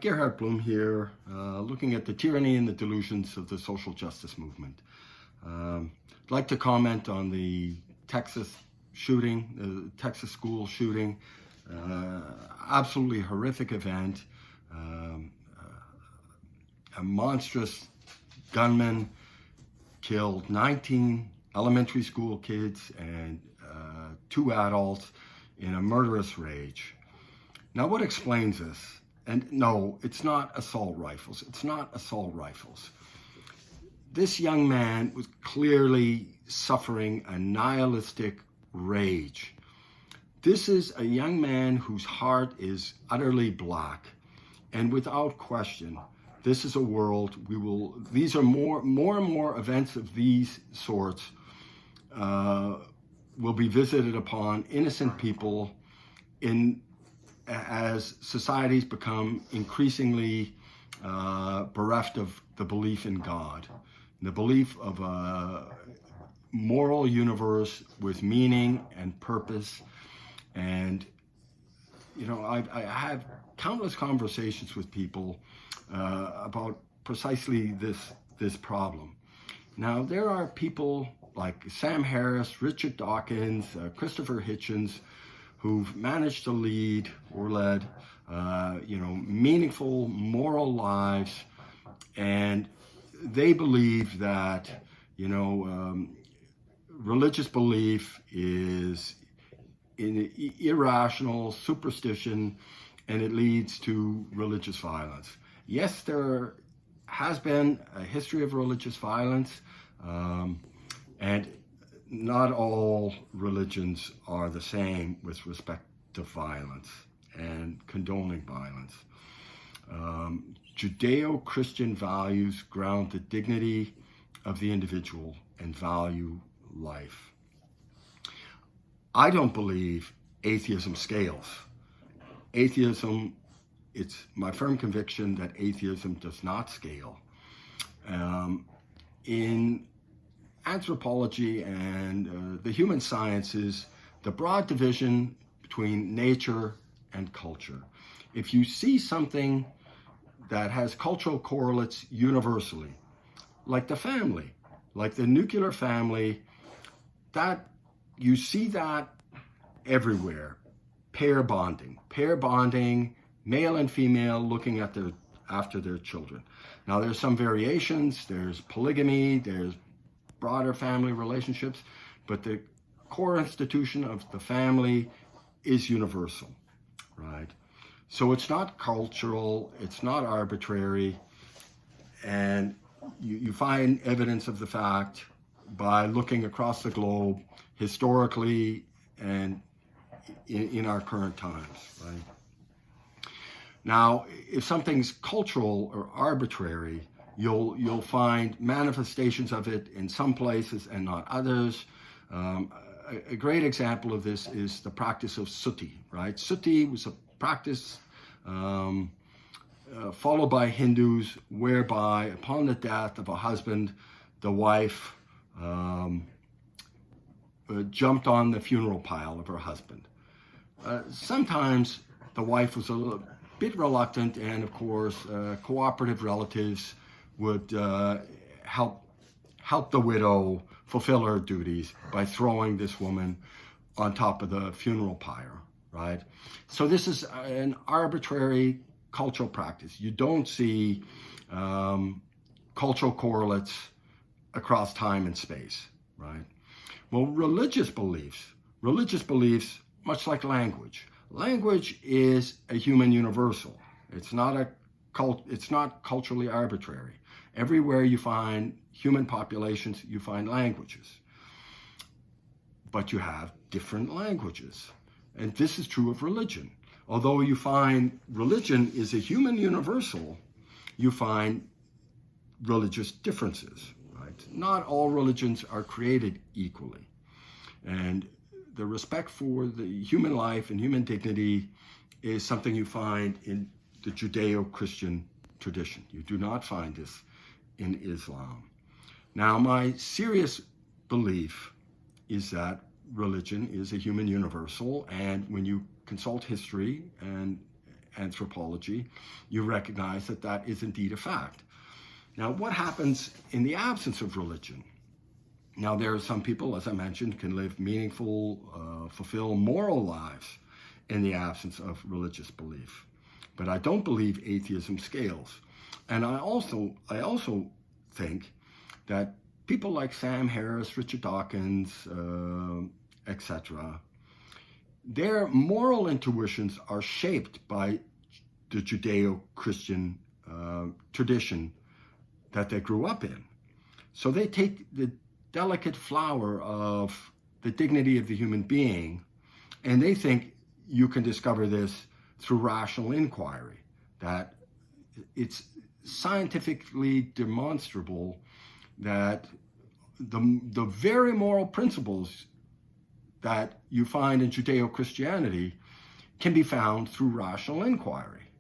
Gerhard Bloom here, looking at the tyranny and the delusions of the social justice movement. I'd like to comment on the Texas shooting, the Texas school shooting. Absolutely horrific event. A monstrous gunman killed 19 elementary school kids and 2 adults in a murderous rage. Now, what explains this? And no, it's not assault rifles. It's not assault rifles. This young man was clearly suffering a nihilistic rage. This is a young man whose heart is utterly black. And without question, this is a world these are more and more events of these sorts will be visited upon innocent people as societies become increasingly bereft of the belief in God, the belief of a moral universe with meaning and purpose. And, you know, I have countless conversations with people about precisely this problem. Now, there are people like Sam Harris, Richard Dawkins, Christopher Hitchens, who've managed to lead or led, meaningful, moral lives, and they believe that, religious belief is an irrational superstition, and it leads to religious violence. Yes, there has been a history of religious violence, and not all religions are the same with respect to violence and condoning violence. Judeo-Christian values ground the dignity of the individual and value life. I don't believe atheism scales. Atheism, it's my firm conviction that atheism does not scale. In anthropology and the human sciences, the broad division between nature and culture. If you see something that has cultural correlates universally, like the family, like the nuclear family, that you see that everywhere. Pair bonding, male and female looking at after their children. Now, there's some variations. There's polygamy. There's broader family relationships, but the core institution of the family is universal, right? So it's not cultural, it's not arbitrary, and you find evidence of the fact by looking across the globe, historically and in our current times, right? Now, if something's cultural or arbitrary, you'll find manifestations of it in some places and not others. A great example of this is the practice of sati, right? Sati was a practice followed by Hindus whereby upon the death of a husband, the wife jumped on the funeral pile of her husband. Sometimes the wife was a bit reluctant, and of course cooperative relatives would help the widow fulfill her duties by throwing this woman on top of the funeral pyre, right? So this is an arbitrary cultural practice. You don't see cultural correlates across time and space, right? Well, religious beliefs, much like language is a human universal. It's not culturally arbitrary. Everywhere you find human populations, you find languages. But you have different languages. And this is true of religion. Although you find religion is a human universal, you find religious differences, right? Not all religions are created equally. And the respect for the human life and human dignity is something you find in the Judeo-Christian tradition. You do not find this in Islam. Now, my serious belief is that religion is a human universal, and when you consult history and anthropology, you recognize that that is indeed a fact. Now, what happens in the absence of religion? Now, there are some people, as I mentioned, can live meaningful, fulfill moral lives in the absence of religious belief. But I don't believe atheism scales. And I also think that people like Sam Harris, Richard Dawkins, etc., their moral intuitions are shaped by the Judeo-Christian tradition that they grew up in. So they take the delicate flower of the dignity of the human being, and they think you can discover this through rational inquiry, that it's scientifically demonstrable that the very moral principles that you find in Judeo-Christianity can be found through rational inquiry.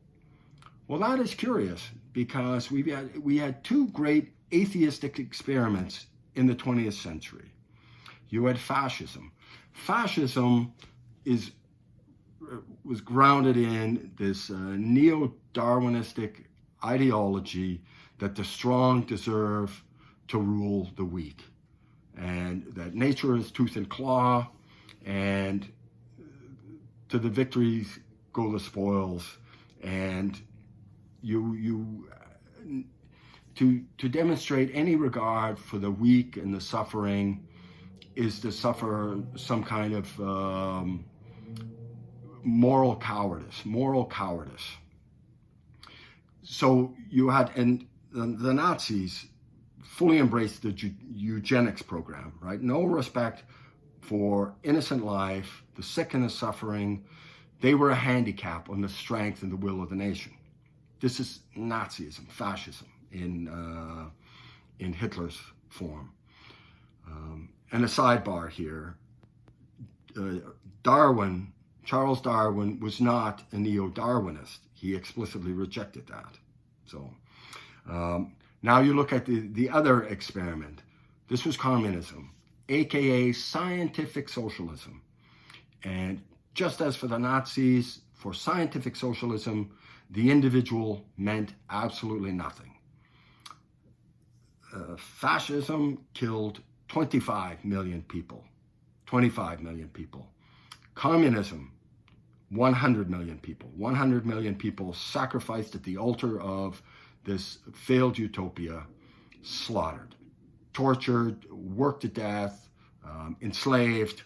Well, that is curious, because we had two great atheistic experiments in the 20th century. You had fascism. Fascism was grounded in this neo-Darwinistic ideology that the strong deserve to rule the weak, and that nature is tooth and claw, and to the victories go the spoils, and to demonstrate any regard for the weak and the suffering is to suffer some kind of moral cowardice. So you had, and the Nazis fully embraced the eugenics program, right? No respect for innocent life, the sick and the suffering. They were a handicap on the strength and the will of the nation. This is Nazism, fascism in Hitler's form. And a sidebar here, Charles Darwin was not a neo-Darwinist. He explicitly rejected that. So now you look at the other experiment. This was communism, aka scientific socialism. And just as for the Nazis, for scientific socialism, the individual meant absolutely nothing. Fascism killed 25 million people. Communism, 100 million people. 100 million people sacrificed at the altar of this failed utopia, slaughtered, tortured, worked to death, enslaved.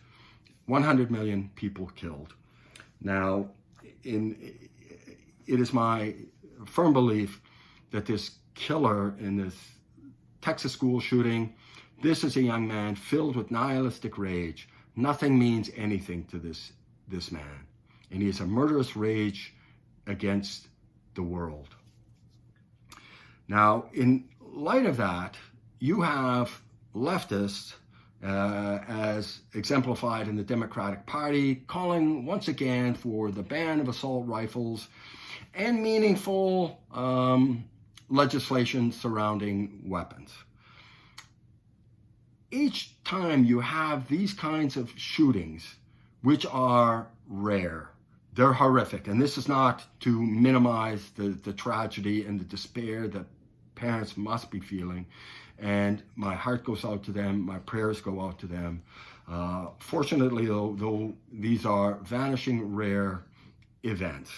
100 million people killed. Now, it is my firm belief that this killer in this Texas school shooting, this is a young man filled with nihilistic rage. Nothing means anything to this man. And he has a murderous rage against the world. Now, in light of that, you have leftists, as exemplified in the Democratic Party, calling once again for the ban of assault rifles and meaningful legislation surrounding weapons. Each time you have these kinds of shootings, which are rare, they're horrific, and this is not to minimize the tragedy and the despair that parents must be feeling, and my heart goes out to them, my prayers go out to them. Fortunately, though these are vanishing rare events.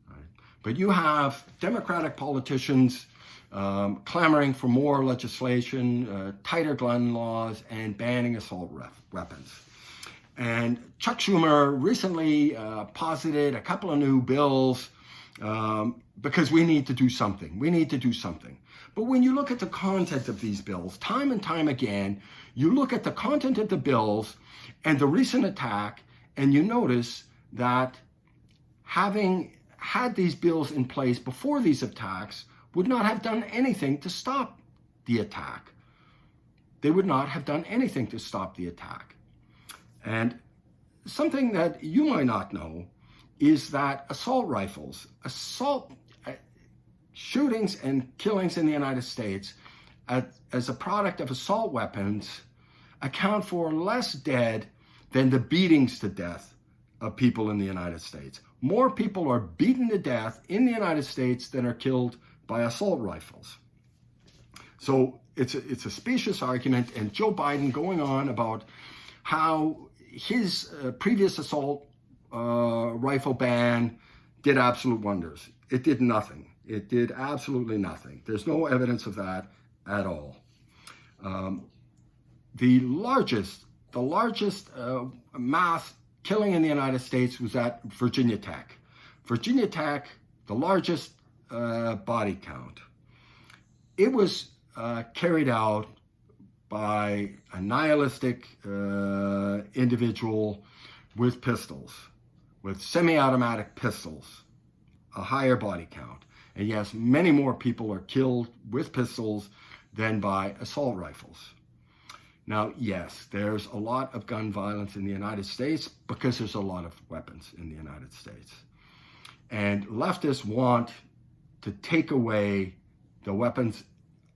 Right? But you have Democratic politicians clamoring for more legislation, tighter gun laws, and banning assault weapons. And Chuck Schumer recently posited a couple of new bills because we need to do something. But when you look at the content of these bills, time and time again, you look at the content of the bills and the recent attack, and you notice that having had these bills in place before these attacks would not have done anything to stop the attack. They would not have done anything to stop the attack. And something that you might not know is that assault rifles, shootings and killings in the United States as a product of assault weapons account for less dead than the beatings to death of people in the United States. more people are beaten to death in the United States than are killed by assault rifles. So it's a specious argument, and Joe Biden going on about how his previous assault rifle ban did absolute wonders. It did nothing. It did absolutely nothing. There's no evidence of that at all. The largest mass killing in the United States was at Virginia Tech. Virginia Tech, the largest body count. It was carried out by a nihilistic individual with pistols, with semi-automatic pistols, a higher body count. And yes, many more people are killed with pistols than by assault rifles. Now, yes, there's a lot of gun violence in the United States because there's a lot of weapons in the United States. And leftists want to take away the weapons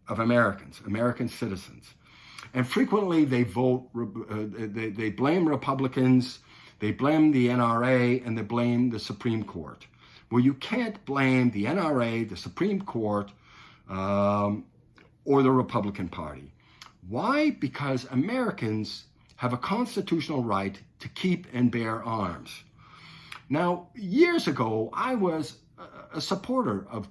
of Americans, American citizens. And frequently they they blame Republicans, they blame the NRA, and they blame the Supreme Court. Well, you can't blame the NRA, the Supreme Court, or the Republican Party. Why? Because Americans have a constitutional right to keep and bear arms. Now, years ago, I was a supporter of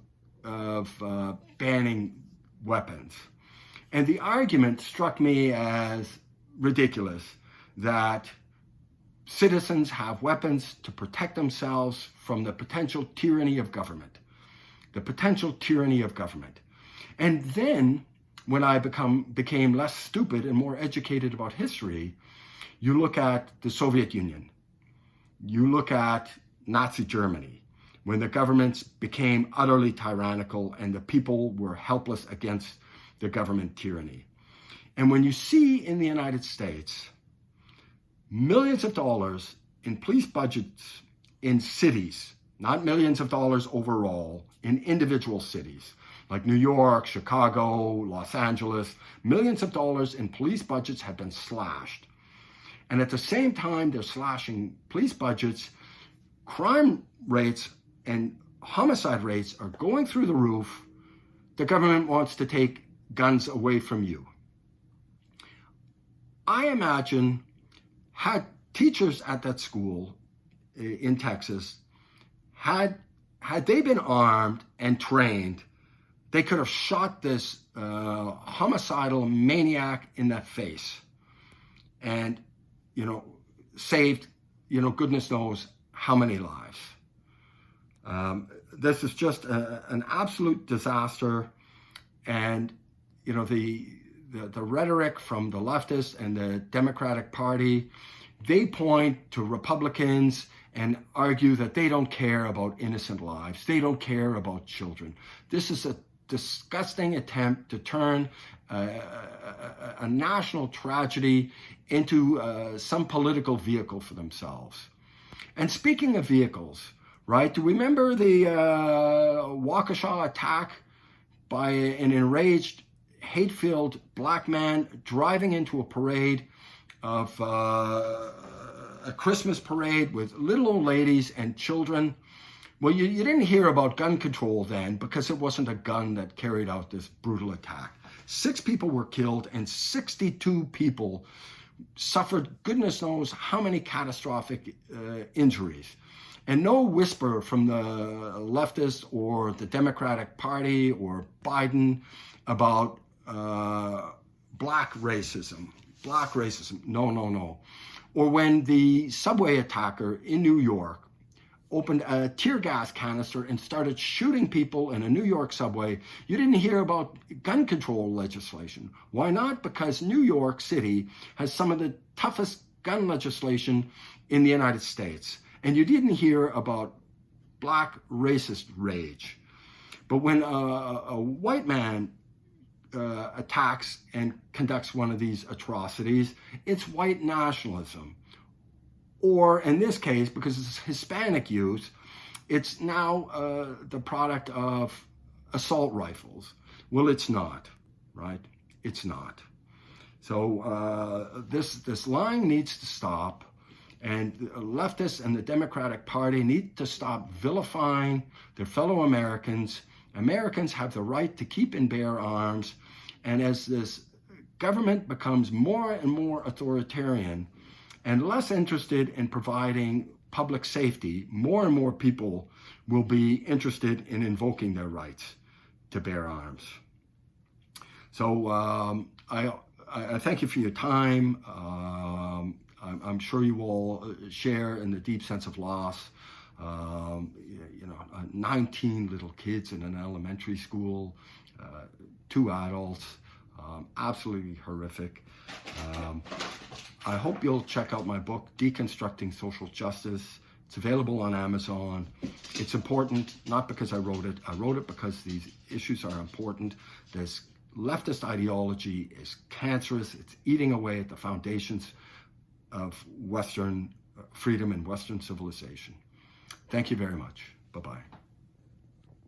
banning weapons. And the argument struck me as ridiculous that citizens have weapons to protect themselves from the potential tyranny of government. The potential tyranny of government. And then, when I became less stupid and more educated about history, you look at the Soviet Union. You look at Nazi Germany, when the governments became utterly tyrannical and the people were helpless against the government tyranny. And when you see in the United States millions of dollars in police budgets in cities, not millions of dollars overall, in individual cities, like New York, Chicago, Los Angeles, millions of dollars in police budgets have been slashed. And at the same time they're slashing police budgets, crime rates and homicide rates are going through the roof. The government wants to take guns away from you. I imagine had teachers at that school in Texas, had they been armed and trained, they could have shot this homicidal maniac in the face and, saved, goodness knows how many lives. This is just an absolute disaster. And, the rhetoric from the leftists and the Democratic Party, they point to Republicans and argue that they don't care about innocent lives. They don't care about children. This is a disgusting attempt to turn a national tragedy into some political vehicle for themselves. And speaking of vehicles, right, do we remember the Waukesha attack by an enraged, hate-filled black man driving into a parade of a Christmas parade with little old ladies and children? Well, you didn't hear about gun control then because it wasn't a gun that carried out this brutal attack. 6 people were killed and 62 people suffered goodness knows how many catastrophic injuries. And no whisper from the leftists or the Democratic Party or Biden about black racism. No. Or when the subway attacker in New York opened a tear gas canister and started shooting people in a New York subway, you didn't hear about gun control legislation. Why not? Because New York City has some of the toughest gun legislation in the United States. And you didn't hear about black racist rage. But when a white man attacks and conducts one of these atrocities, it's white nationalism. Or in this case, because it's Hispanic youth, it's now the product of assault rifles. Well, it's not, right? It's not. So this lying needs to stop. And the leftists and the Democratic Party need to stop vilifying their fellow Americans. Americans have the right to keep and bear arms. And as this government becomes more and more authoritarian and less interested in providing public safety, more and more people will be interested in invoking their rights to bear arms. So I thank you for your time. I'm sure you all share in the deep sense of loss. 19 little kids in an elementary school, 2 adults, absolutely horrific. I hope you'll check out my book, Deconstructing Social Justice. It's available on Amazon. It's important, not because I wrote it. I wrote it because these issues are important. This leftist ideology is cancerous. It's eating away at the foundations of Western freedom and Western civilization. Thank you very much. Bye-bye.